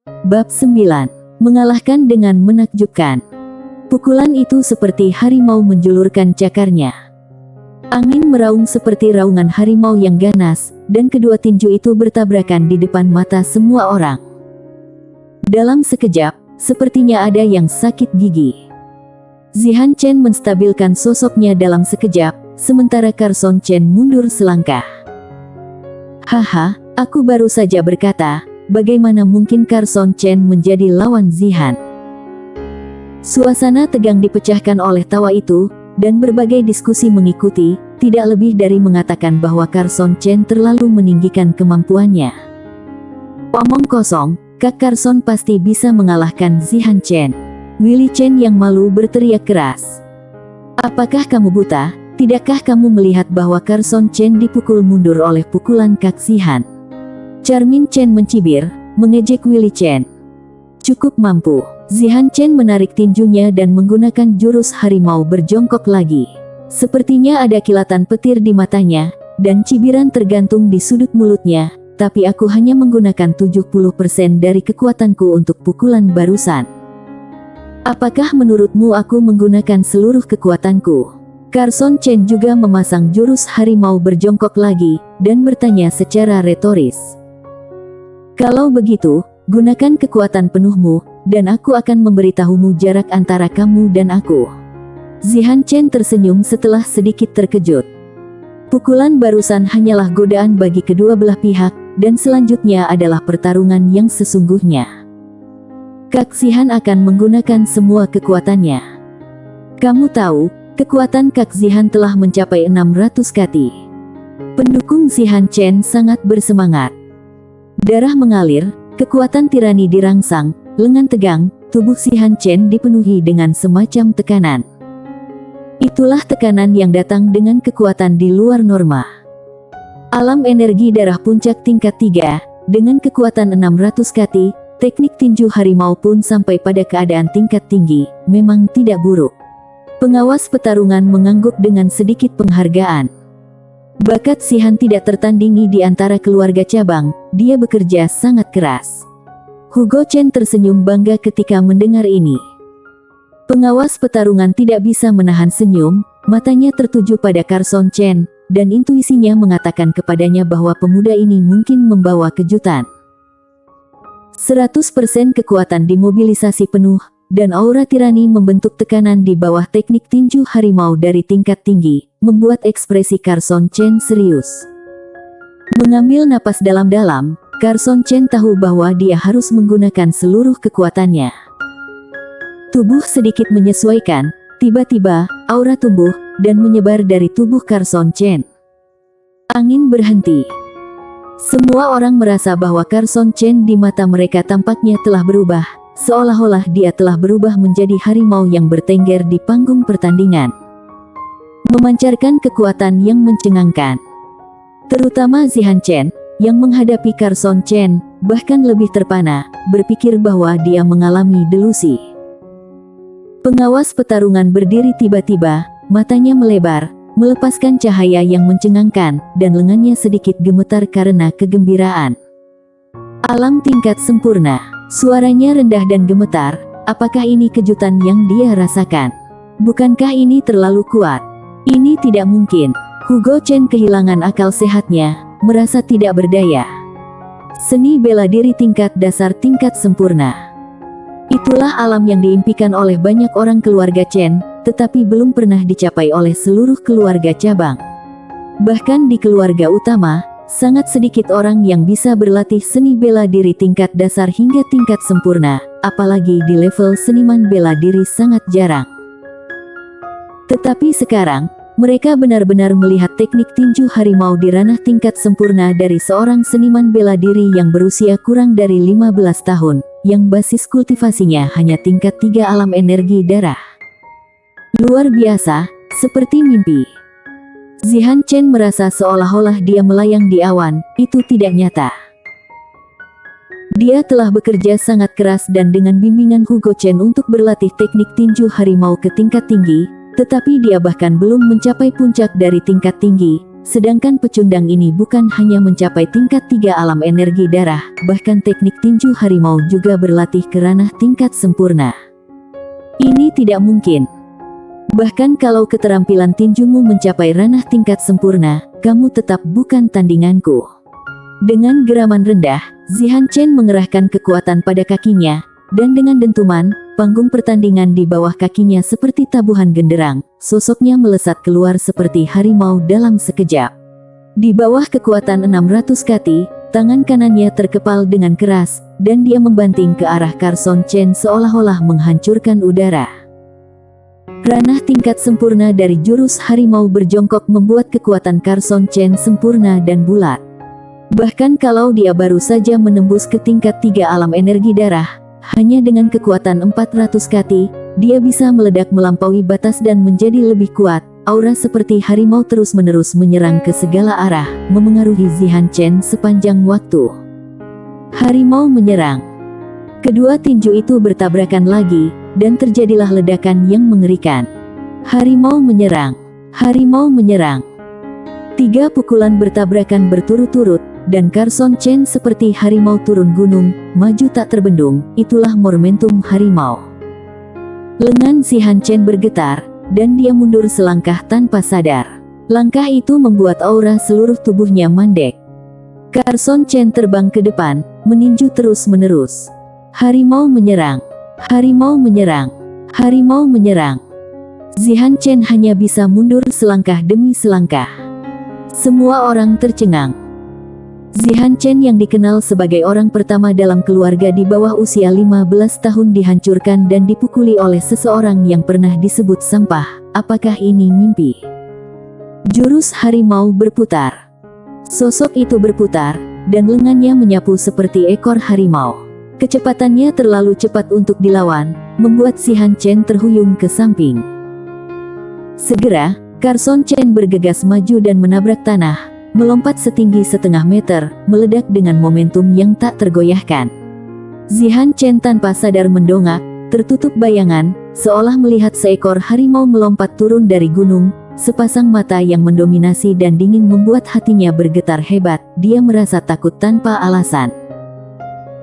Bab 9. Mengalahkan dengan menakjubkan. Pukulan itu seperti harimau menjulurkan cakarnya. Angin meraung seperti raungan harimau yang ganas, dan kedua tinju itu bertabrakan di depan mata semua orang. Dalam sekejap, sepertinya ada yang sakit gigi. Zihan Chen menstabilkan sosoknya dalam sekejap, sementara Carson Chen mundur selangkah. Haha, aku baru saja berkata, bagaimana mungkin Carson Chen menjadi lawan Zihan? Suasana tegang dipecahkan oleh tawa itu, dan berbagai diskusi mengikuti, tidak lebih dari mengatakan bahwa Carson Chen terlalu meninggikan kemampuannya. Omong kosong, Kak Carson pasti bisa mengalahkan Zihan Chen. Willy Chen yang malu berteriak keras. Apakah kamu buta? Tidakkah kamu melihat bahwa Carson Chen dipukul mundur oleh pukulan Kak Zihan? Charmin Chen mencibir, mengejek Willy Chen. Cukup mampu. Zihan Chen menarik tinjunya dan menggunakan jurus harimau berjongkok lagi. Sepertinya ada kilatan petir di matanya, dan cibiran tergantung di sudut mulutnya, tapi aku hanya menggunakan 70% dari kekuatanku untuk pukulan barusan. Apakah menurutmu aku menggunakan seluruh kekuatanku? Carson Chen juga memasang jurus harimau berjongkok lagi, dan bertanya secara retoris. Kalau begitu, gunakan kekuatan penuhmu, dan aku akan memberitahumu jarak antara kamu dan aku. Zihan Chen tersenyum setelah sedikit terkejut. Pukulan barusan hanyalah godaan bagi kedua belah pihak, dan selanjutnya adalah pertarungan yang sesungguhnya. Kak Zihan akan menggunakan semua kekuatannya. Kamu tahu, kekuatan Kak Zihan telah mencapai 600 kati. Pendukung Zihan Chen sangat bersemangat. Darah mengalir, kekuatan tirani dirangsang, lengan tegang, tubuh Zihan Chen dipenuhi dengan semacam tekanan. Itulah tekanan yang datang dengan kekuatan di luar norma. Alam energi darah puncak tingkat 3, dengan kekuatan 600 kati, teknik tinju harimau pun sampai pada keadaan tingkat tinggi, memang tidak buruk. Pengawas pertarungan mengangguk dengan sedikit penghargaan. Bakat Zihan tidak tertandingi di antara keluarga cabang, dia bekerja sangat keras. Hugo Chen tersenyum bangga ketika mendengar ini. Pengawas pertarungan tidak bisa menahan senyum, matanya tertuju pada Carson Chen, dan intuisinya mengatakan kepadanya bahwa pemuda ini mungkin membawa kejutan. 100% kekuatan dimobilisasi penuh, dan aura tirani membentuk tekanan di bawah teknik tinju harimau dari tingkat tinggi, membuat ekspresi Carson Chen serius. Mengambil napas dalam-dalam, Carson Chen tahu bahwa dia harus menggunakan seluruh kekuatannya. Tubuh sedikit menyesuaikan, tiba-tiba, aura tumbuh, dan menyebar dari tubuh Carson Chen. Angin berhenti. Semua orang merasa bahwa Carson Chen di mata mereka tampaknya telah berubah, seolah-olah dia telah berubah menjadi harimau yang bertengger di panggung pertandingan. Memancarkan kekuatan yang mencengangkan. Terutama Zihan Chen, yang menghadapi Carson Chen, bahkan lebih terpana, berpikir bahwa dia mengalami delusi. Pengawas pertarungan berdiri tiba-tiba, matanya melebar, melepaskan cahaya yang mencengangkan, dan lengannya sedikit gemetar karena kegembiraan. Alam tingkat sempurna, suaranya rendah dan gemetar, apakah ini kejutan yang dia rasakan? Bukankah ini terlalu kuat? Ini tidak mungkin. Hugo Chen kehilangan akal sehatnya, merasa tidak berdaya. Seni bela diri tingkat dasar tingkat sempurna. Itulah alam yang diimpikan oleh banyak orang keluarga Chen, tetapi belum pernah dicapai oleh seluruh keluarga cabang. Bahkan di keluarga utama, sangat sedikit orang yang bisa berlatih seni bela diri tingkat dasar hingga tingkat sempurna, apalagi di level seniman bela diri sangat jarang. Tetapi sekarang, mereka benar-benar melihat teknik tinju harimau di ranah tingkat sempurna dari seorang seniman bela diri yang berusia kurang dari 15 tahun, yang basis kultivasinya hanya tingkat 3 alam energi darah. Luar biasa, seperti mimpi. Zihan Chen merasa seolah-olah dia melayang di awan, itu tidak nyata. Dia telah bekerja sangat keras dan dengan bimbingan Hugo Chen untuk berlatih teknik tinju harimau ke tingkat tinggi, tetapi dia bahkan belum mencapai puncak dari tingkat tinggi, Sedangkan pecundang ini bukan hanya mencapai tingkat 3 alam energi darah, bahkan teknik tinju harimau juga berlatih ke ranah tingkat sempurna. Ini tidak mungkin. Bahkan kalau keterampilan tinjumu mencapai ranah tingkat sempurna, kamu tetap bukan tandinganku. Dengan geraman rendah, Zihan Chen mengerahkan kekuatan pada kakinya, dan dengan dentuman, panggung pertandingan di bawah kakinya seperti tabuhan genderang, sosoknya melesat keluar seperti harimau dalam sekejap. Di bawah kekuatan 600 kati, tangan kanannya terkepal dengan keras, dan dia membanting ke arah Carson Chen seolah-olah menghancurkan udara. Ranah tingkat sempurna dari jurus harimau berjongkok membuat kekuatan Carson Chen sempurna dan bulat. Bahkan kalau dia baru saja menembus ke tingkat 3 alam energi darah, hanya dengan kekuatan 400 kati, dia bisa meledak melampaui batas dan menjadi lebih kuat. Aura seperti harimau terus-menerus menyerang ke segala arah, memengaruhi Zihan Chen sepanjang waktu. Harimau menyerang. Kedua tinju itu bertabrakan lagi, dan terjadilah ledakan yang mengerikan. Harimau menyerang. Harimau menyerang. 3 pukulan bertabrakan berturut-turut, dan Carson Chen seperti harimau turun gunung, maju tak terbendung. Itulah momentum harimau. Lengan Zihan Chen bergetar, dan dia mundur selangkah tanpa sadar. Langkah itu membuat aura seluruh tubuhnya mandek. Carson Chen terbang ke depan, meninju terus-menerus. Harimau menyerang. Harimau menyerang. Harimau menyerang. Zihan Chen hanya bisa mundur selangkah demi selangkah. Semua orang tercengang. Zihan Chen yang dikenal sebagai orang pertama dalam keluarga di bawah usia 15 tahun dihancurkan dan dipukuli oleh seseorang yang pernah disebut sampah. Apakah ini mimpi? Jurus harimau berputar. Sosok itu berputar, dan lengannya menyapu seperti ekor harimau. Kecepatannya terlalu cepat untuk dilawan, membuat Zihan Chen terhuyung ke samping. Segera, Carson Chen bergegas maju dan menabrak tanah, melompat setinggi setengah meter, meledak dengan momentum yang tak tergoyahkan. Zihan Chen tanpa sadar mendongak, tertutup bayangan, seolah melihat seekor harimau melompat turun dari gunung. Sepasang mata yang mendominasi dan dingin membuat hatinya bergetar hebat. Dia merasa takut tanpa alasan.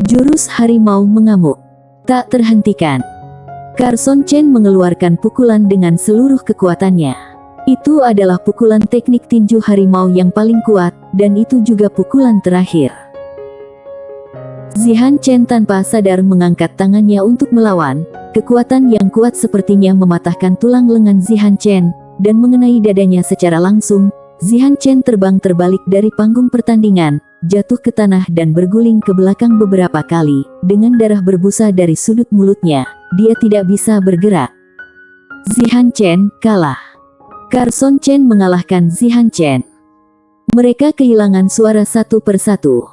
Jurus harimau mengamuk. Tak terhentikan. Carson Chen mengeluarkan pukulan dengan seluruh kekuatannya. Itu adalah pukulan teknik tinju harimau yang paling kuat, dan itu juga pukulan terakhir. Zihan Chen tanpa sadar mengangkat tangannya untuk melawan. Kekuatan yang kuat sepertinya mematahkan tulang lengan Zihan Chen, dan mengenai dadanya secara langsung. Zihan Chen terbang terbalik dari panggung pertandingan, jatuh ke tanah dan berguling ke belakang beberapa kali. Dengan darah berbusa dari sudut mulutnya, dia tidak bisa bergerak. Zihan Chen kalah. Carson Chen mengalahkan Zihan Chen. Mereka kehilangan suara satu persatu.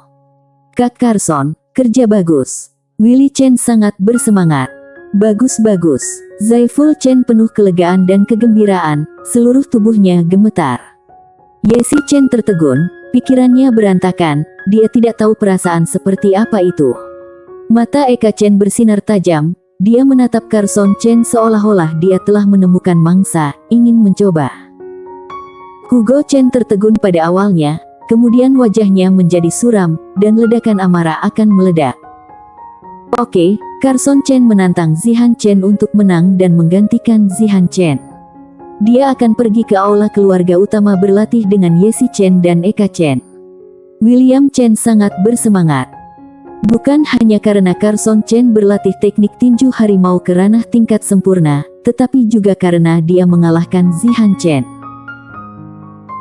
Kak Carson, kerja bagus. Willie Chen sangat bersemangat. Bagus-bagus. Zaiful Chen penuh kelegaan dan kegembiraan, seluruh tubuhnya gemetar. Yesi Chen tertegun, pikirannya berantakan, dia tidak tahu perasaan seperti apa itu. Mata Eka Chen bersinar tajam, dia menatap Carson Chen seolah-olah dia telah menemukan mangsa, ingin mencoba. Hugo Chen tertegun pada awalnya, kemudian wajahnya menjadi suram, dan ledakan amarah akan meledak. Oke, Carson Chen menantang Zihan Chen untuk menang dan menggantikan Zihan Chen. Dia akan pergi ke aula keluarga utama berlatih dengan Yesi Chen dan Eka Chen. William Chen sangat bersemangat. Bukan hanya karena Carson Chen berlatih teknik tinju harimau ke ranah tingkat sempurna, tetapi juga karena dia mengalahkan Zihan Chen.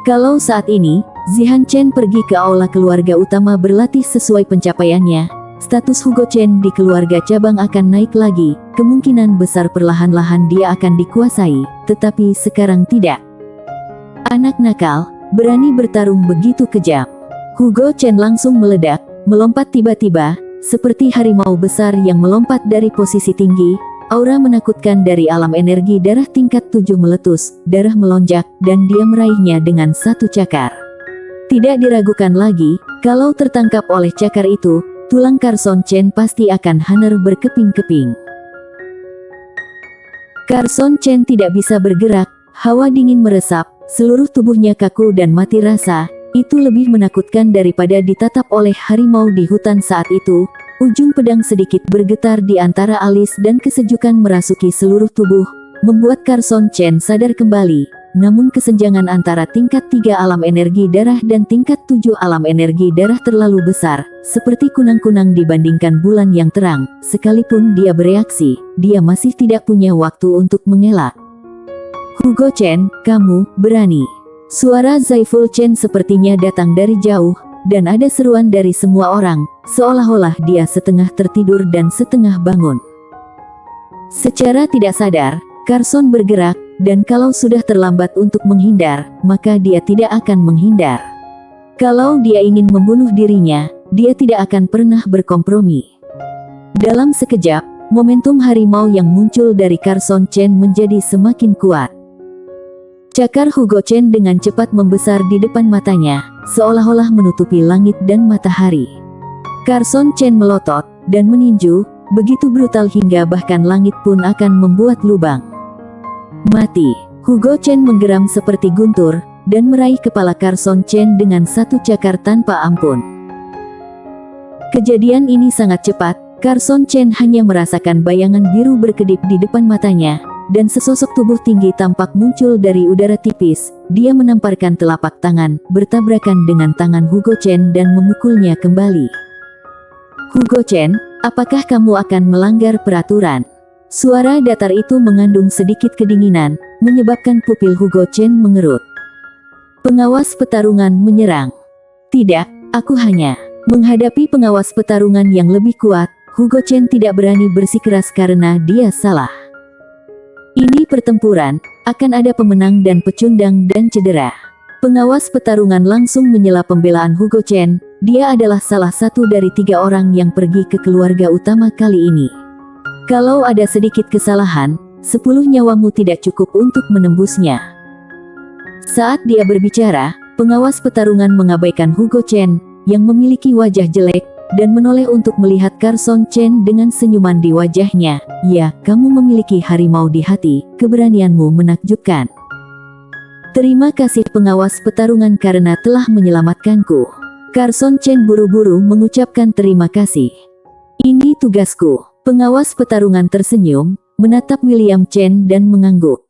Kalau saat ini, Zihan Chen pergi ke aula keluarga utama berlatih sesuai pencapaiannya, status Hugo Chen di keluarga cabang akan naik lagi, kemungkinan besar perlahan-lahan dia akan dikuasai, tetapi sekarang tidak. Anak nakal, berani bertarung begitu kejam. Hugo Chen langsung meledak, melompat tiba-tiba, seperti harimau besar yang melompat dari posisi tinggi. Aura menakutkan dari alam energi darah tingkat 7 meletus, darah melonjak, dan dia meraihnya dengan satu cakar. Tidak diragukan lagi, kalau tertangkap oleh cakar itu, tulang Carson Chen pasti akan hancur berkeping-keping. Carson Chen tidak bisa bergerak, hawa dingin meresap, seluruh tubuhnya kaku dan mati rasa. Itu lebih menakutkan daripada ditatap oleh harimau di hutan saat itu. Ujung pedang sedikit bergetar di antara alis dan kesejukan merasuki seluruh tubuh, membuat Carson Chen sadar kembali. Namun kesenjangan antara tingkat 3 alam energi darah dan tingkat 7 alam energi darah terlalu besar, seperti kunang-kunang dibandingkan bulan yang terang. Sekalipun dia bereaksi, dia masih tidak punya waktu untuk mengelak. Hugo Chen, kamu berani. Suara Zaiful Chen sepertinya datang dari jauh, dan ada seruan dari semua orang, seolah-olah dia setengah tertidur dan setengah bangun. Secara tidak sadar, Carson bergerak, dan kalau sudah terlambat untuk menghindar, maka dia tidak akan menghindar. Kalau dia ingin membunuh dirinya, dia tidak akan pernah berkompromi. Dalam sekejap, momentum harimau yang muncul dari Carson Chen menjadi semakin kuat. Cakar Hugo Chen dengan cepat membesar di depan matanya, seolah-olah menutupi langit dan matahari. Carson Chen melotot dan meninju, begitu brutal hingga bahkan langit pun akan membuat lubang. Mati. Hugo Chen menggeram seperti guntur, dan meraih kepala Carson Chen dengan satu cakar tanpa ampun. Kejadian ini sangat cepat, Carson Chen hanya merasakan bayangan biru berkedip di depan matanya, dan sesosok tubuh tinggi tampak muncul dari udara tipis. Dia menamparkan telapak tangan, bertabrakan dengan tangan Hugo Chen dan memukulnya kembali. Hugo Chen, apakah kamu akan melanggar peraturan? Suara datar itu mengandung sedikit kedinginan, menyebabkan pupil Hugo Chen mengerut. Pengawas pertarungan menyerang. Tidak, aku hanya menghadapi pengawas pertarungan yang lebih kuat. Hugo Chen tidak berani bersikeras karena dia salah. Ini pertempuran, akan ada pemenang dan pecundang dan cedera. Pengawas pertarungan langsung menyela pembelaan Hugo Chen. Dia adalah salah satu dari 3 orang yang pergi ke keluarga utama kali ini. Kalau ada sedikit kesalahan, 10 nyawamu tidak cukup untuk menembusnya. Saat dia berbicara, pengawas pertarungan mengabaikan Hugo Chen, yang memiliki wajah jelek, dan menoleh untuk melihat Carson Chen dengan senyuman di wajahnya. Ya, kamu memiliki harimau di hati, keberanianmu menakjubkan. Terima kasih pengawas pertarungan karena telah menyelamatkanku. Carson Chen buru-buru mengucapkan terima kasih. Ini tugasku. Pengawas pertarungan tersenyum, menatap William Chen dan mengangguk.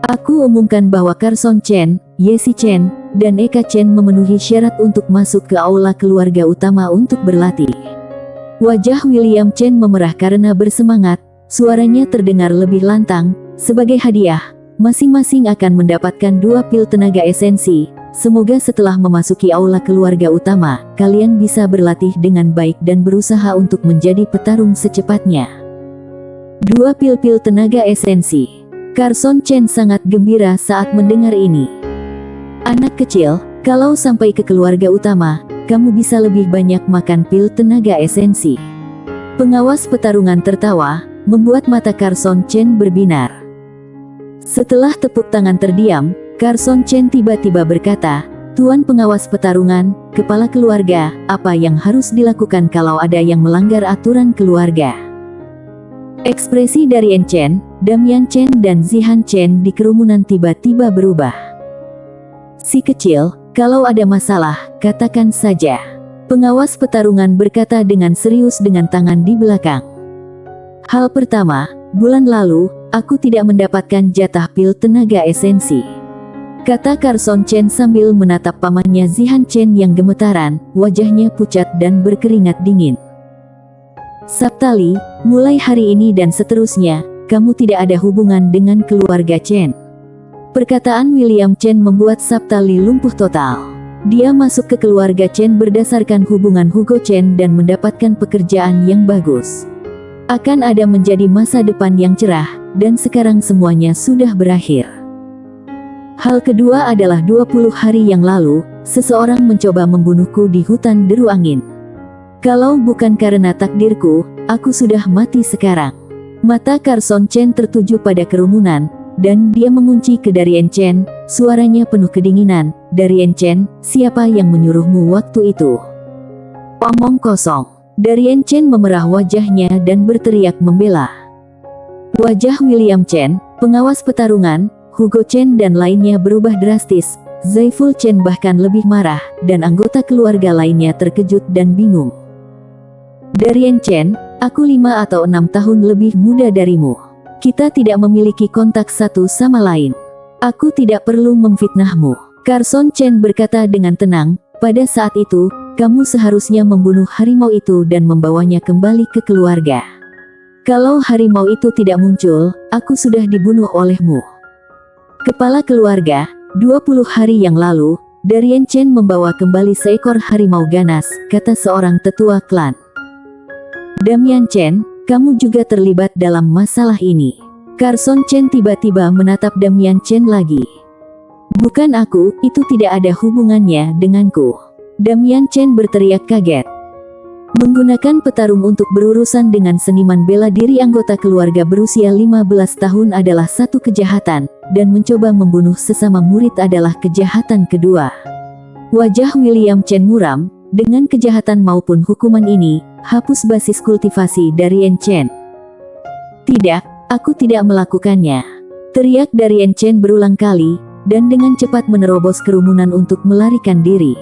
Aku umumkan bahwa Carson Chen, Yesi Chen, dan Eka Chen memenuhi syarat untuk masuk ke aula keluarga utama untuk berlatih. Wajah William Chen memerah karena bersemangat, suaranya terdengar lebih lantang. Sebagai hadiah, masing-masing akan mendapatkan 2 pil tenaga esensi. Semoga setelah memasuki aula keluarga utama, kalian bisa berlatih dengan baik dan berusaha untuk menjadi petarung secepatnya. 2 pil-pil tenaga esensi. Carson Chen sangat gembira saat mendengar ini. Anak kecil, kalau sampai ke keluarga utama, kamu bisa lebih banyak makan pil tenaga esensi. Pengawas pertarungan tertawa, membuat mata Carson Chen berbinar. Setelah tepuk tangan terdiam, Carson Chen tiba-tiba berkata, Tuan pengawas pertarungan, kepala keluarga, apa yang harus dilakukan kalau ada yang melanggar aturan keluarga? Ekspresi dari En Chen, Damian Chen dan Zihan Chen di kerumunan tiba-tiba berubah. Si kecil, kalau ada masalah, katakan saja. Pengawas pertarungan berkata dengan serius dengan tangan di belakang. Hal pertama, bulan lalu, aku tidak mendapatkan jatah pil tenaga esensi. Kata Carson Chen sambil menatap pamannya Zihan Chen yang gemetaran, wajahnya pucat dan berkeringat dingin. Saptali, mulai hari ini dan seterusnya, kamu tidak ada hubungan dengan keluarga Chen. Perkataan William Chen membuat Saptali lumpuh total. Dia masuk ke keluarga Chen berdasarkan hubungan Hugo Chen dan mendapatkan pekerjaan yang bagus. Akan ada menjadi masa depan yang cerah, dan sekarang semuanya sudah berakhir. Hal kedua adalah 20 hari yang lalu, seseorang mencoba membunuhku di hutan deru angin. Kalau bukan karena takdirku, aku sudah mati sekarang. Mata Carson Chen tertuju pada kerumunan, dan dia mengunci ke Darien Chen, suaranya penuh kedinginan. Darien Chen, siapa yang menyuruhmu waktu itu? Omong kosong. Darien Chen memerah wajahnya dan berteriak membela. Wajah William Chen, pengawas pertarungan, Hugo Chen dan lainnya berubah drastis. Zaiful Chen bahkan lebih marah, dan anggota keluarga lainnya terkejut dan bingung. Darien Chen, aku 5 atau 6 tahun lebih muda darimu. Kita tidak memiliki kontak satu sama lain. Aku tidak perlu memfitnahmu. Carson Chen berkata dengan tenang, pada saat itu, kamu seharusnya membunuh harimau itu dan membawanya kembali ke keluarga. Kalau harimau itu tidak muncul, aku sudah dibunuh olehmu. Kepala keluarga, 20 hari yang lalu, Darien Chen membawa kembali seekor harimau ganas, kata seorang tetua klan. Damian Chen, kamu juga terlibat dalam masalah ini. Carson Chen tiba-tiba menatap Damian Chen lagi. Bukan aku, itu tidak ada hubungannya denganku. Damian Chen berteriak kaget. Menggunakan petarung untuk berurusan dengan seniman bela diri anggota keluarga berusia 15 tahun adalah satu kejahatan, dan mencoba membunuh sesama murid adalah kejahatan kedua. Wajah William Chen muram, dengan kejahatan maupun hukuman ini, hapus basis kultivasi Darien Chen. Tidak, aku tidak melakukannya. Teriak Darien Chen berulang kali, dan dengan cepat menerobos kerumunan untuk melarikan diri.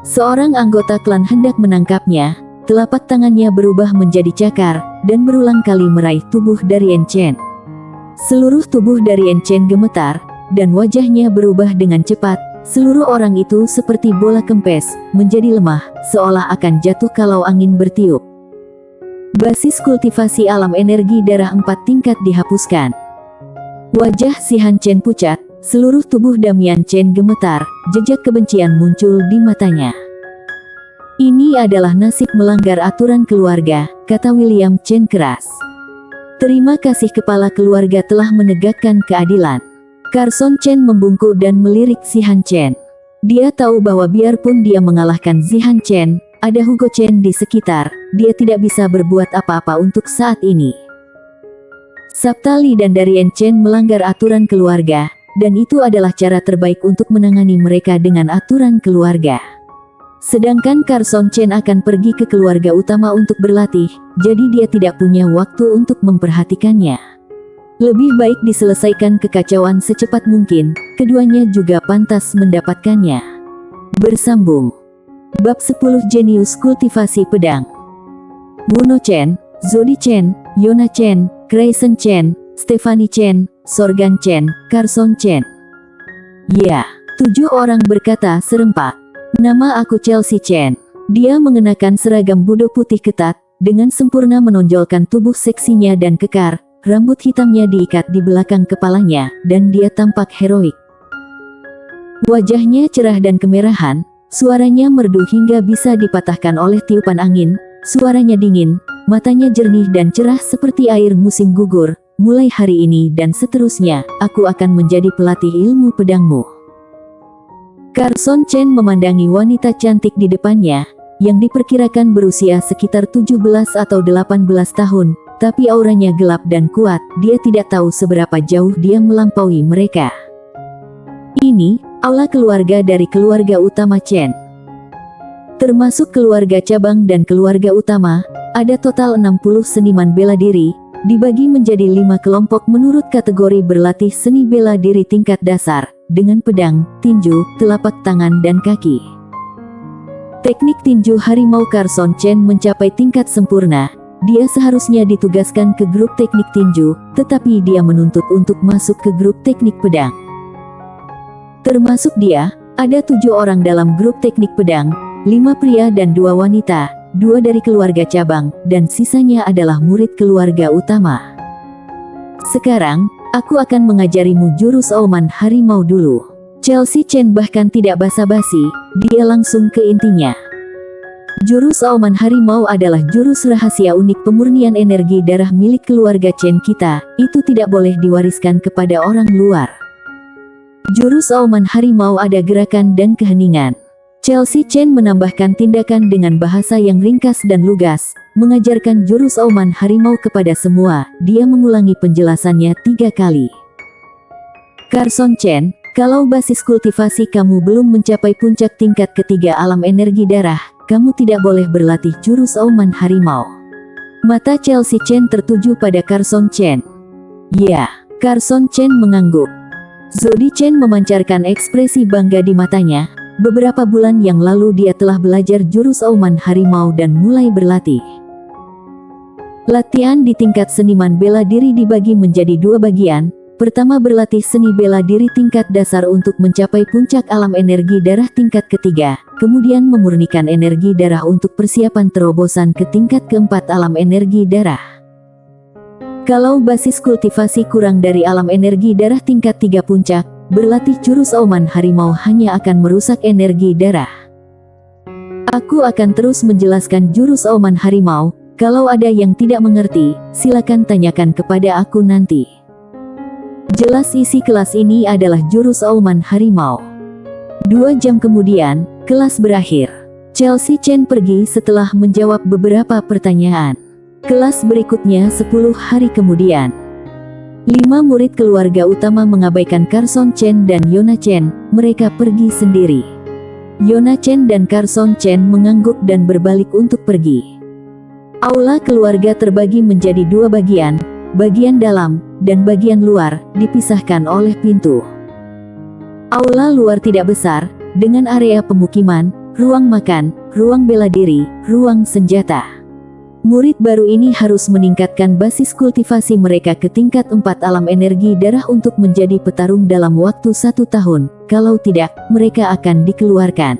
Seorang anggota klan hendak menangkapnya. Telapak tangannya berubah menjadi cakar, dan berulang kali meraih tubuh Darien Chen. Seluruh tubuh Darien Chen gemetar, dan wajahnya berubah dengan cepat. Seluruh orang itu seperti bola kempes, menjadi lemah, seolah akan jatuh kalau angin bertiup. Basis kultivasi alam energi darah 4 tingkat dihapuskan. Wajah si Han Chen pucat, seluruh tubuh Damian Chen gemetar, jejak kebencian muncul di matanya. Ini adalah nasib melanggar aturan keluarga, kata William Chen keras. Terima kasih kepala keluarga telah menegakkan keadilan. Carson Chen membungkuk dan melirik si Han Chen. Dia tahu bahwa biarpun dia mengalahkan si Han Chen, ada Hugo Chen di sekitar, dia tidak bisa berbuat apa-apa untuk saat ini. Sabta Li dan Darien Chen melanggar aturan keluarga, dan itu adalah cara terbaik untuk menangani mereka dengan aturan keluarga. Sedangkan Carson Chen akan pergi ke keluarga utama untuk berlatih, jadi dia tidak punya waktu untuk memperhatikannya. Lebih baik diselesaikan kekacauan secepat mungkin, keduanya juga pantas mendapatkannya. Bersambung. Bab 10 Jenius Kultivasi Pedang. Wuno Chen, Zodi Chen, Yona Chen, Grayson Chen, Stephanie Chen, Sorgan Chen, Carson Chen. Ya, 7 orang berkata serempak. Nama aku Chelsea Chen. Dia mengenakan seragam budo putih ketat, dengan sempurna menonjolkan tubuh seksinya dan kekar, rambut hitamnya diikat di belakang kepalanya, dan dia tampak heroik. Wajahnya cerah dan kemerahan, suaranya merdu hingga bisa dipatahkan oleh tiupan angin, suaranya dingin, matanya jernih dan cerah seperti air musim gugur. Mulai hari ini dan seterusnya, aku akan menjadi pelatih ilmu pedangmu. Carson Chen memandangi wanita cantik di depannya, yang diperkirakan berusia sekitar 17 atau 18 tahun, tapi auranya gelap dan kuat, dia tidak tahu seberapa jauh dia melampaui mereka. Ini, aula keluarga dari keluarga utama Chen. Termasuk keluarga cabang dan keluarga utama, ada total 60 seniman bela diri, dibagi menjadi 5 kelompok menurut kategori berlatih seni bela diri tingkat dasar, dengan pedang, tinju, telapak tangan dan kaki. Teknik tinju harimau Carson Chen mencapai tingkat sempurna. Dia seharusnya ditugaskan ke grup teknik tinju, tetapi dia menuntut untuk masuk ke grup teknik pedang. Termasuk dia, ada 7 orang dalam grup teknik pedang, 5 pria dan 2 wanita, 2 dari keluarga cabang, dan sisanya adalah murid keluarga utama. Sekarang, aku akan mengajarimu jurus auman harimau dulu. Chelsea Chen bahkan tidak basa-basi, dia langsung ke intinya. Jurus auman harimau adalah jurus rahasia unik pemurnian energi darah milik keluarga Chen kita, itu tidak boleh diwariskan kepada orang luar. Jurus auman harimau ada gerakan dan keheningan. Chelsea Chen menambahkan tindakan dengan bahasa yang ringkas dan lugas, mengajarkan jurus auman harimau kepada semua. Dia mengulangi penjelasannya 3 kali. Carson Chen, kalau basis kultivasi kamu belum mencapai puncak tingkat ketiga alam energi darah, kamu tidak boleh berlatih jurus auman harimau. Mata Chelsea Chen tertuju pada Carson Chen. Ya, Carson Chen mengangguk. Zodi Chen memancarkan ekspresi bangga di matanya. Beberapa bulan yang lalu dia telah belajar jurus auman harimau dan mulai berlatih. Latihan di tingkat seniman bela diri dibagi menjadi dua bagian. Pertama, berlatih seni bela diri tingkat dasar untuk mencapai puncak alam energi darah tingkat ketiga. Kemudian memurnikan energi darah untuk persiapan terobosan ke tingkat keempat alam energi darah. Kalau basis kultivasi kurang dari alam energi darah tingkat 3 puncak, berlatih jurus auman harimau hanya akan merusak energi darah. Aku akan terus menjelaskan jurus auman harimau. Kalau ada yang tidak mengerti, silakan tanyakan kepada aku nanti. Jelas isi kelas ini adalah jurus auman harimau. 2 jam kemudian, kelas berakhir. Chelsea Chen pergi setelah menjawab beberapa pertanyaan. Kelas berikutnya 10 hari kemudian. 5 murid keluarga utama mengabaikan Carson Chen dan Yona Chen, mereka pergi sendiri. Yona Chen dan Carson Chen mengangguk dan berbalik untuk pergi. Aula keluarga terbagi menjadi 2 bagian, bagian dalam, dan bagian luar, dipisahkan oleh pintu. Aula luar tidak besar, dengan area pemukiman, ruang makan, ruang bela diri, ruang senjata. Murid baru ini harus meningkatkan basis kultivasi mereka ke tingkat 4 alam energi darah untuk menjadi petarung dalam waktu 1 tahun, kalau tidak, mereka akan dikeluarkan.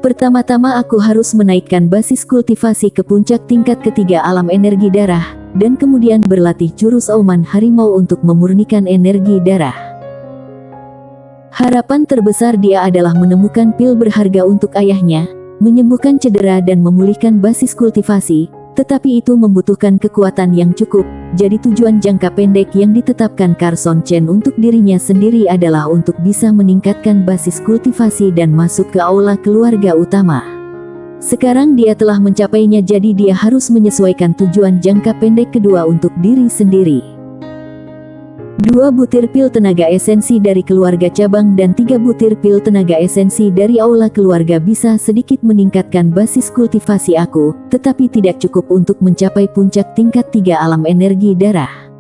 Pertama-tama aku harus menaikkan basis kultivasi ke puncak tingkat ketiga alam energi darah, dan kemudian berlatih jurus auman harimau untuk memurnikan energi darah. Harapan terbesar dia adalah menemukan pil berharga untuk ayahnya, menyembuhkan cedera dan memulihkan basis kultivasi, tetapi itu membutuhkan kekuatan yang cukup. Jadi tujuan jangka pendek yang ditetapkan Carson Chen untuk dirinya sendiri adalah untuk bisa meningkatkan basis kultivasi dan masuk ke aula keluarga utama. Sekarang dia telah mencapainya, jadi dia harus menyesuaikan tujuan jangka pendek kedua untuk diri sendiri. 2 butir pil tenaga esensi dari keluarga cabang dan 3 butir pil tenaga esensi dari aula keluarga bisa sedikit meningkatkan basis kultivasi aku, tetapi tidak cukup untuk mencapai puncak tingkat 3 alam energi darah.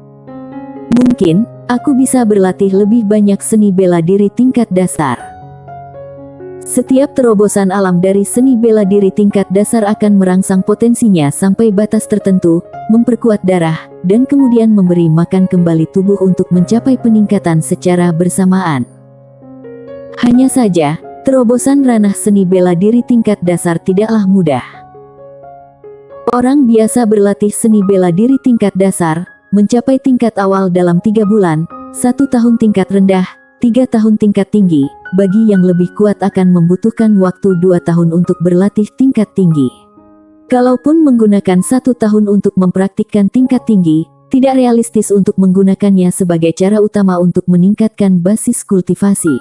Mungkin, aku bisa berlatih lebih banyak seni bela diri tingkat dasar. Setiap terobosan alam dari seni bela diri tingkat dasar akan merangsang potensinya sampai batas tertentu, memperkuat darah, dan kemudian memberi makan kembali tubuh untuk mencapai peningkatan secara bersamaan. Hanya saja, terobosan ranah seni bela diri tingkat dasar tidaklah mudah. Orang biasa berlatih seni bela diri tingkat dasar, mencapai tingkat awal dalam 3 bulan, 1 tahun tingkat rendah, 3 tahun tingkat tinggi. Bagi yang lebih kuat akan membutuhkan waktu 2 tahun untuk berlatih tingkat tinggi. Kalaupun menggunakan 1 tahun untuk mempraktikkan tingkat tinggi, tidak realistis untuk menggunakannya sebagai cara utama untuk meningkatkan basis kultivasi.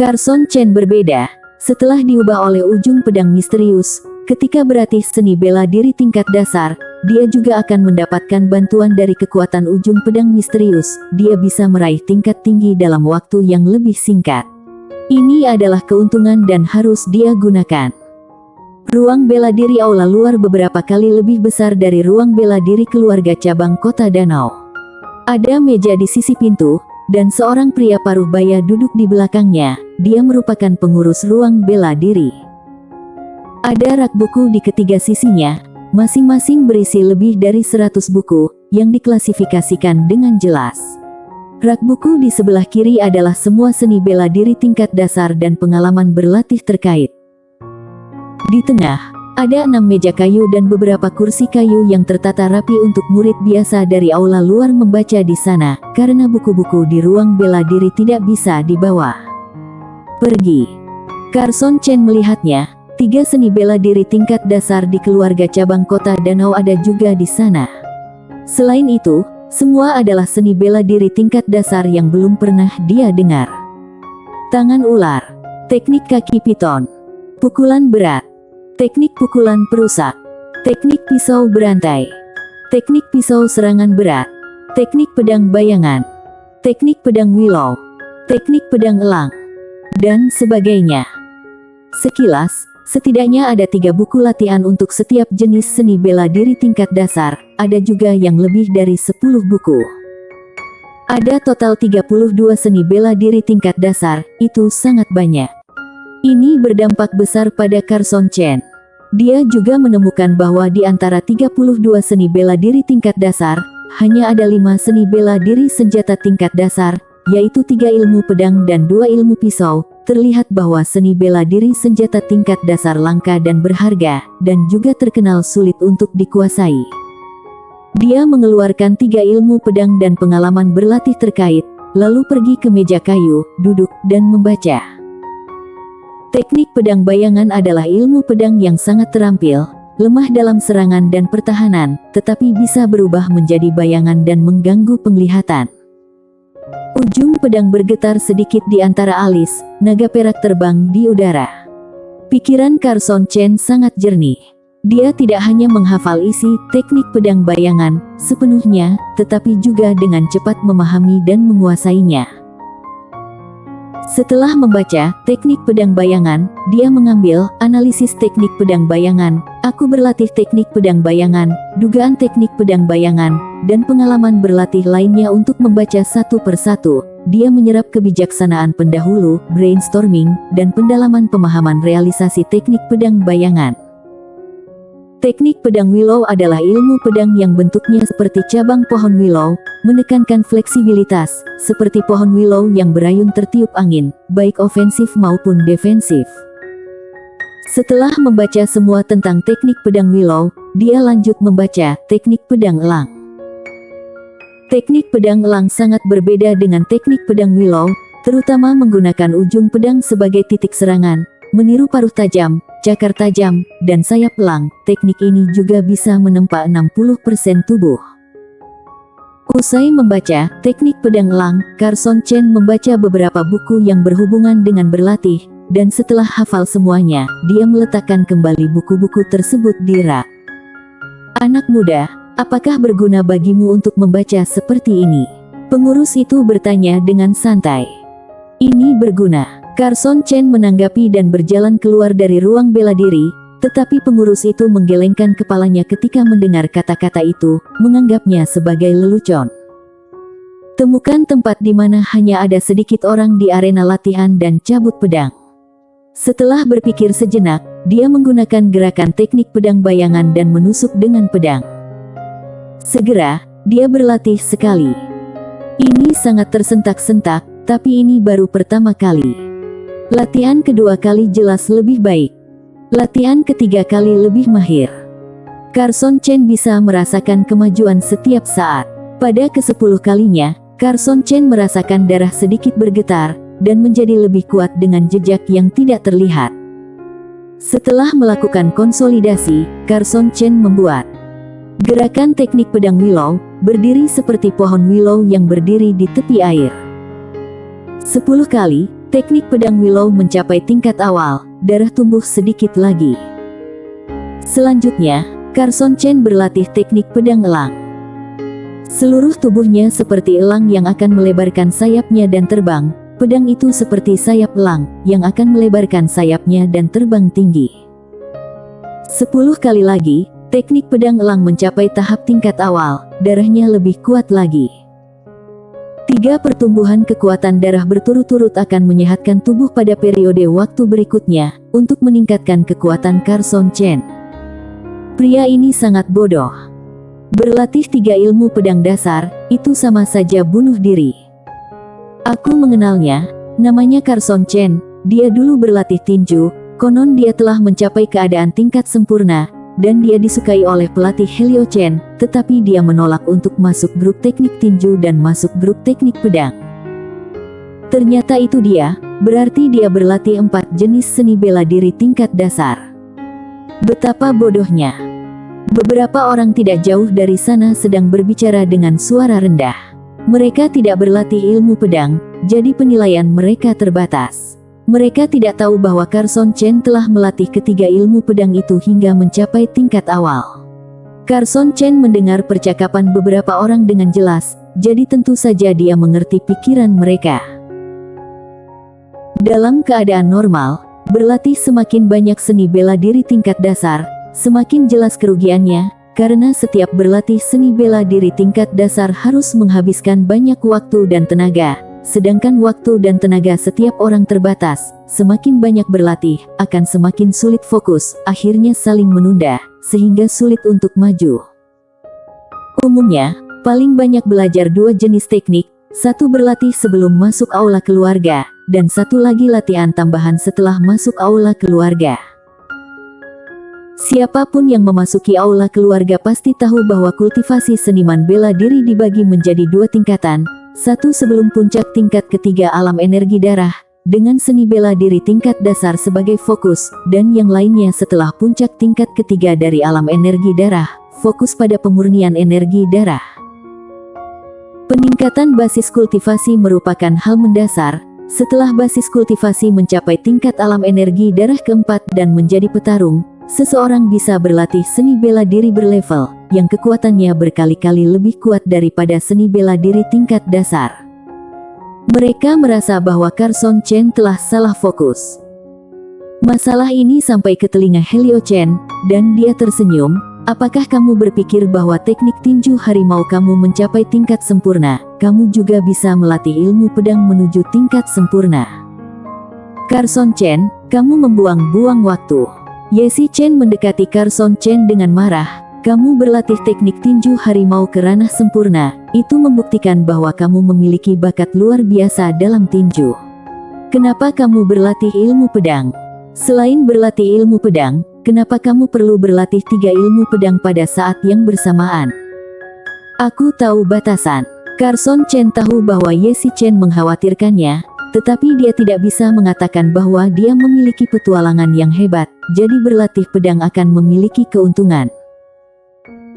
Carson Chen berbeda. Setelah diubah oleh ujung pedang misterius, ketika berlatih seni bela diri tingkat dasar, dia juga akan mendapatkan bantuan dari kekuatan ujung pedang misterius. Dia bisa meraih tingkat tinggi dalam waktu yang lebih singkat. Ini adalah keuntungan dan harus dia gunakan. Ruang bela diri aula luar beberapa kali lebih besar dari ruang bela diri keluarga cabang kota danau. Ada meja di sisi pintu, dan seorang pria paruh baya duduk di belakangnya. Dia merupakan pengurus ruang bela diri. Ada rak buku di ketiga sisinya, masing-masing berisi lebih dari 100 buku, yang diklasifikasikan dengan jelas. Rak buku di sebelah kiri adalah semua seni bela diri tingkat dasar dan pengalaman berlatih terkait. Di tengah, ada 6 meja kayu dan beberapa kursi kayu yang tertata rapi untuk murid biasa dari aula luar membaca di sana, karena buku-buku di ruang bela diri tidak bisa dibawa. Pergi. Carson Chen melihatnya. 3 seni bela diri tingkat dasar di keluarga cabang kota danau ada juga di sana. Selain itu, semua adalah seni bela diri tingkat dasar yang belum pernah dia dengar. Tangan ular, teknik kaki piton, pukulan berat, teknik pukulan perusak, teknik pisau berantai, teknik pisau serangan berat, teknik pedang bayangan, teknik pedang willow, teknik pedang elang, dan sebagainya. Sekilas, setidaknya ada 3 buku latihan untuk setiap jenis seni bela diri tingkat dasar, ada juga yang lebih dari 10 buku. Ada total 32 seni bela diri tingkat dasar, itu sangat banyak. Ini berdampak besar pada Carson Chen. Dia juga menemukan bahwa di antara 32 seni bela diri tingkat dasar, hanya ada 5 seni bela diri senjata tingkat dasar, yaitu 3 ilmu pedang dan 2 ilmu pisau. Terlihat bahwa seni bela diri senjata tingkat dasar langka dan berharga, dan juga terkenal sulit untuk dikuasai. Dia mengeluarkan 3 ilmu pedang dan pengalaman berlatih terkait, lalu pergi ke meja kayu, duduk, dan membaca. Teknik pedang bayangan adalah ilmu pedang yang sangat terampil, lemah dalam serangan dan pertahanan, tetapi bisa berubah menjadi bayangan dan mengganggu penglihatan. Ujung pedang bergetar sedikit di antara alis, naga perak terbang di udara. Pikiran Carson Chen sangat jernih. Dia tidak hanya menghafal isi teknik pedang bayangan sepenuhnya, tetapi juga dengan cepat memahami dan menguasainya. Setelah membaca teknik pedang bayangan, dia mengambil analisis teknik pedang bayangan. Aku berlatih teknik pedang bayangan, dugaan teknik pedang bayangan, dan pengalaman berlatih lainnya untuk membaca satu persatu. Dia menyerap kebijaksanaan pendahulu, brainstorming, dan pendalaman pemahaman realisasi teknik pedang bayangan. Teknik pedang willow adalah ilmu pedang yang bentuknya seperti cabang pohon willow, menekankan fleksibilitas, seperti pohon willow yang berayun tertiup angin, baik ofensif maupun defensif. Setelah membaca semua tentang teknik pedang willow, dia lanjut membaca teknik pedang elang. Teknik pedang elang sangat berbeda dengan teknik pedang willow, terutama menggunakan ujung pedang sebagai titik serangan, meniru paruh tajam, cakar tajam, dan sayap elang. Teknik ini juga bisa menempa 60% tubuh. Usai membaca teknik pedang elang, Carson Chen membaca beberapa buku yang berhubungan dengan berlatih, dan setelah hafal semuanya, dia meletakkan kembali buku-buku tersebut di rak. Anak muda, apakah berguna bagimu untuk membaca seperti ini? Pengurus itu bertanya dengan santai. Ini berguna. Carson Chen menanggapi dan berjalan keluar dari ruang bela diri, tetapi pengurus itu menggelengkan kepalanya ketika mendengar kata-kata itu, menganggapnya sebagai lelucon. Temukan tempat di mana hanya ada sedikit orang di arena latihan dan cabut pedang. Setelah berpikir sejenak, dia menggunakan gerakan teknik pedang bayangan dan menusuk dengan pedang. Segera, dia berlatih sekali. Ini sangat tersentak-sentak, tapi ini baru pertama kali. Latihan kedua kali jelas lebih baik. Latihan ketiga kali lebih mahir. Carson Chen bisa merasakan kemajuan setiap saat. Pada ke-10 kalinya, Carson Chen merasakan darah sedikit bergetar, dan menjadi lebih kuat dengan jejak yang tidak terlihat. Setelah melakukan konsolidasi, Carson Chen membuat gerakan teknik pedang willow, berdiri seperti pohon willow yang berdiri di tepi air. 10 kali, teknik pedang willow mencapai tingkat awal, darah tumbuh sedikit lagi. Selanjutnya, Carson Chen berlatih teknik pedang elang. Seluruh tubuhnya seperti elang yang akan melebarkan sayapnya dan terbang. Pedang itu seperti sayap elang, yang akan melebarkan sayapnya dan terbang tinggi. 10 kali lagi, teknik pedang elang mencapai tahap tingkat awal, darahnya lebih kuat lagi. 3 pertumbuhan kekuatan darah berturut-turut akan menyehatkan tubuh pada periode waktu berikutnya, untuk meningkatkan kekuatan Carson Chen. Pria ini sangat bodoh. Berlatih 3 ilmu pedang dasar, itu sama saja bunuh diri. Aku mengenalnya, namanya Carson Chen, dia dulu berlatih tinju, konon dia telah mencapai keadaan tingkat sempurna, dan dia disukai oleh pelatih Helio Chen, tetapi dia menolak untuk masuk grup teknik tinju dan masuk grup teknik pedang. Ternyata itu dia, berarti dia berlatih 4 jenis seni bela diri tingkat dasar. Betapa bodohnya. Beberapa orang tidak jauh dari sana sedang berbicara dengan suara rendah. Mereka tidak berlatih ilmu pedang, jadi penilaian mereka terbatas. Mereka tidak tahu bahwa Carson Chen telah melatih ketiga ilmu pedang itu hingga mencapai tingkat awal. Carson Chen mendengar percakapan beberapa orang dengan jelas, jadi tentu saja dia mengerti pikiran mereka. Dalam keadaan normal, berlatih semakin banyak seni bela diri tingkat dasar, semakin jelas kerugiannya, karena setiap berlatih seni bela diri tingkat dasar harus menghabiskan banyak waktu dan tenaga. Sedangkan waktu dan tenaga setiap orang terbatas, semakin banyak berlatih, akan semakin sulit fokus, akhirnya saling menunda, sehingga sulit untuk maju. Umumnya, paling banyak belajar 2 jenis teknik, satu berlatih sebelum masuk aula keluarga, dan satu lagi latihan tambahan setelah masuk aula keluarga. Siapapun yang memasuki aula keluarga pasti tahu bahwa kultivasi seniman bela diri dibagi menjadi 2 tingkatan. Satu sebelum puncak tingkat ketiga alam energi darah, dengan seni bela diri tingkat dasar sebagai fokus, dan yang lainnya setelah puncak tingkat ketiga dari alam energi darah, fokus pada pemurnian energi darah. Peningkatan basis kultivasi merupakan hal mendasar. Setelah basis kultivasi mencapai tingkat alam energi darah keempat dan menjadi petarung, seseorang bisa berlatih seni bela diri berlevel, yang kekuatannya berkali-kali lebih kuat daripada seni bela diri tingkat dasar. Mereka merasa bahwa Carson Chen telah salah fokus. Masalah ini sampai ke telinga Helio Chen, dan dia tersenyum. Apakah kamu berpikir bahwa teknik tinju harimau kamu mencapai tingkat sempurna, kamu juga bisa melatih ilmu pedang menuju tingkat sempurna? Carson Chen, kamu membuang-buang waktu. Yesi Chen mendekati Carson Chen dengan marah. Kamu berlatih teknik tinju harimau ke ranah sempurna, itu membuktikan bahwa kamu memiliki bakat luar biasa dalam tinju. Kenapa kamu berlatih ilmu pedang? Selain berlatih ilmu pedang, kenapa kamu perlu berlatih 3 ilmu pedang pada saat yang bersamaan? Aku tahu batasan. Carson Chen tahu bahwa Yesi Chen mengkhawatirkannya, tetapi dia tidak bisa mengatakan bahwa dia memiliki petualangan yang hebat, jadi berlatih pedang akan memiliki keuntungan.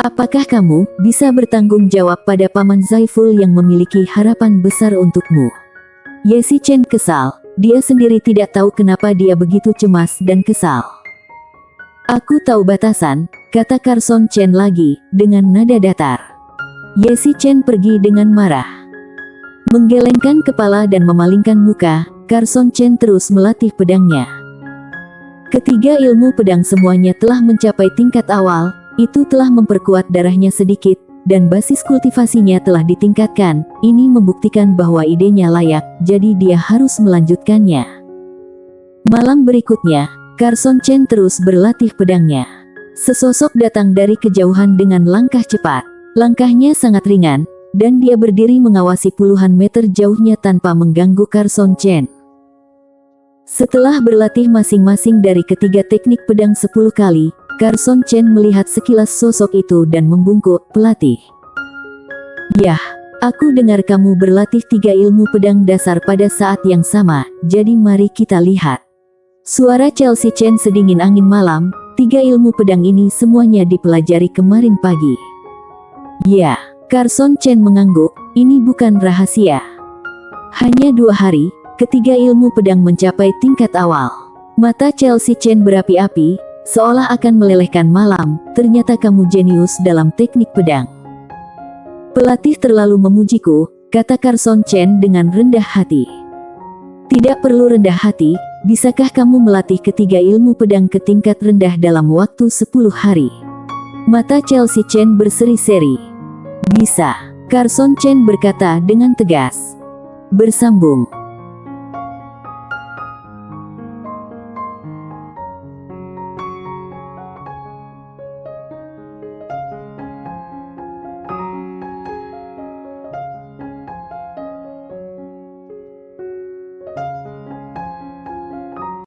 Apakah kamu bisa bertanggung jawab pada Paman Zaiful yang memiliki harapan besar untukmu? Yesi Chen kesal, dia sendiri tidak tahu kenapa dia begitu cemas dan kesal. Aku tahu batasan, kata Carson Chen lagi, dengan nada datar. Yesi Chen pergi dengan marah. Menggelengkan kepala dan memalingkan muka, Carson Chen terus melatih pedangnya. Ketiga ilmu pedang semuanya telah mencapai tingkat awal, itu telah memperkuat darahnya sedikit, dan basis kultivasinya telah ditingkatkan. Ini membuktikan bahwa idenya layak, jadi dia harus melanjutkannya. Malam berikutnya, Carson Chen terus berlatih pedangnya. Sesosok datang dari kejauhan dengan langkah cepat. Langkahnya sangat ringan, dan dia berdiri mengawasi puluhan meter jauhnya tanpa mengganggu Carson Chen. Setelah berlatih masing-masing dari ketiga teknik pedang 10 kali, Carson Chen melihat sekilas sosok itu dan membungkuk, pelatih. Yah, aku dengar kamu berlatih 3 ilmu pedang dasar pada saat yang sama, jadi mari kita lihat. Suara Chelsea Chen sedingin angin malam, 3 ilmu pedang ini semuanya dipelajari kemarin pagi. Ya, Carson Chen mengangguk, ini bukan rahasia. Hanya 2 hari, ketiga ilmu pedang mencapai tingkat awal. Mata Chelsea Chen berapi-api, seolah akan melelehkan malam, ternyata kamu jenius dalam teknik pedang. Pelatih terlalu memujiku, kata Carson Chen dengan rendah hati. Tidak perlu rendah hati, bisakah kamu melatih ketiga ilmu pedang ke tingkat rendah dalam waktu 10 hari? Mata Chelsea Chen berseri-seri. Bisa, Carson Chen berkata dengan tegas. Bersambung.